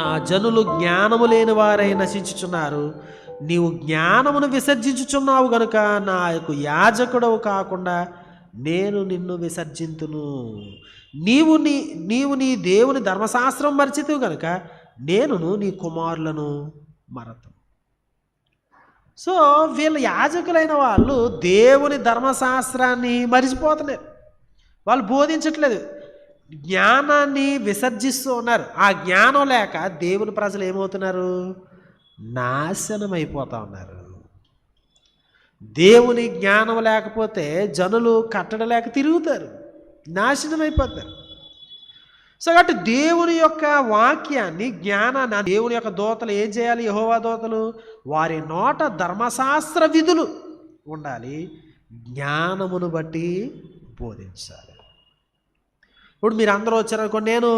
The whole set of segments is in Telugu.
నా జనులు జ్ఞానము లేని వారై నశించుచున్నారు. నీవు జ్ఞానమును విసర్జించుచున్నావు గనుక నాకు యాజకుడవు కాకుండా నేను నిన్ను విసర్జింతును. నీవు నీ దేవుని ధర్మశాస్త్రం మరిచితివి గనుక నేనును నీ కుమారులను మరతు. సో వీళ్ళ యాజకులైన వాళ్ళు దేవుని ధర్మశాస్త్రాన్ని మరిచిపోతున్నారు. వాళ్ళు బోధించట్లేదు, జ్ఞానాన్ని విసర్జిస్తూ ఉన్నారు. ఆ జ్ఞానం లేక దేవుని ప్రజలు ఏమవుతున్నారు? నాశనం అయిపోతూ ఉన్నారు. దేవుని జ్ఞానం లేకపోతే జనులు కట్టడ లేక తిరుగుతారు, నాశనం అయిపోతారు. సో కాబట్టి దేవుని యొక్క వాక్యాన్ని, జ్ఞానాన్ని, దేవుని యొక్క దూతలు ఏం చేయాలి? యెహోవా దూతలు వారి నోట ధర్మశాస్త్ర విధులు ఉండాలి, జ్ఞానమును బట్టి బోధించాలి. ఇప్పుడు మీరు అందరూ వచ్చారనుకోండి, నేను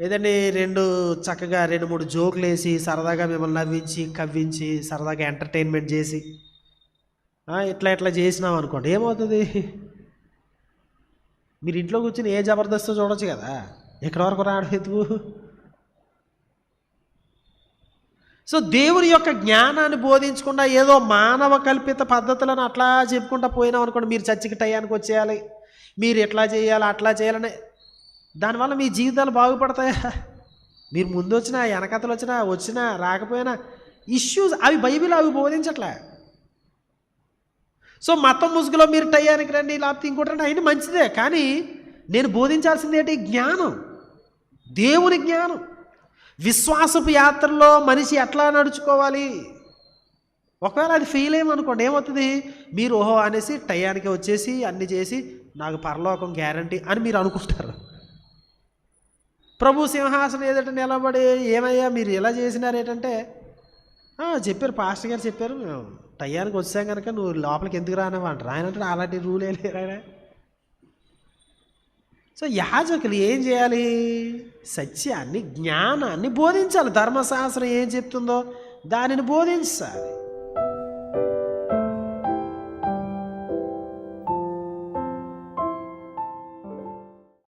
ఏదండి చక్కగా 2-3 జోకులు వేసి సరదాగా మిమ్మల్ని నవ్వించి కవ్వించి సరదాగా ఎంటర్టైన్మెంట్ చేసి ఇట్లా చేసినాం అనుకోండి, ఏమవుతుంది? మీరు ఇంట్లో కూర్చొని ఏ జబర్దస్త్ చూడొచ్చు కదా, ఎక్కడి వరకు రావడం. సో దేవుని యొక్క జ్ఞానాన్ని బోధించకుండా ఏదో మానవ కల్పిత పద్ధతులను అట్లా చెప్పుకుంటా పోయినాం అనుకోండి, మీరు చర్చికి టయానికి వచ్చేయాలి, మీరు ఎట్లా చేయాలి అట్లా చేయాలని, దానివల్ల మీ జీవితాలు బాగుపడతాయా? మీరు ముందు వచ్చినా వెనకతలు వచ్చినా రాకపోయినా ఇష్యూస్ అవి బైబిల్ అవి బోధించట్లే. సో మతం ముసుగులో మీరు టయానికి రండి లేకపోతే ఇంకోటి రండి, అయినా మంచిదే, కానీ నేను బోధించాల్సింది ఏంటి? జ్ఞానం, దేవుని జ్ఞానం. విశ్వాసపు యాత్రలో మనిషి ఎట్లా నడుచుకోవాలి. ఒకవేళ అది ఫెయిల్ అయ్యామనుకోండి, ఏమవుతుంది? మీరు ఓహో అనేసి టయానికి వచ్చేసి అన్నీ చేసి నాకు పరలోకం గ్యారంటీ అని మీరు అనుకుంటారు. ప్రభు సింహాసనం ఏదంటే నిలబడి ఏమయ్యా మీరు ఇలా చేసినారు ఏంటంటే చెప్పారు, పాస్టర్ గారు చెప్పారు, టయానికి వచ్చాం కనుక నువ్వు లోపలికి ఎందుకు రానివ్వంటారు. ఆయన అంటే అలాంటి రూల్ ఏం లేరా. సో యాజకులు ఏం చేయాలి? సత్యాన్ని, జ్ఞానాన్ని బోధించాలి. ధర్మశాస్త్రం ఏం చెప్తుందో దానిని బోధించాలి.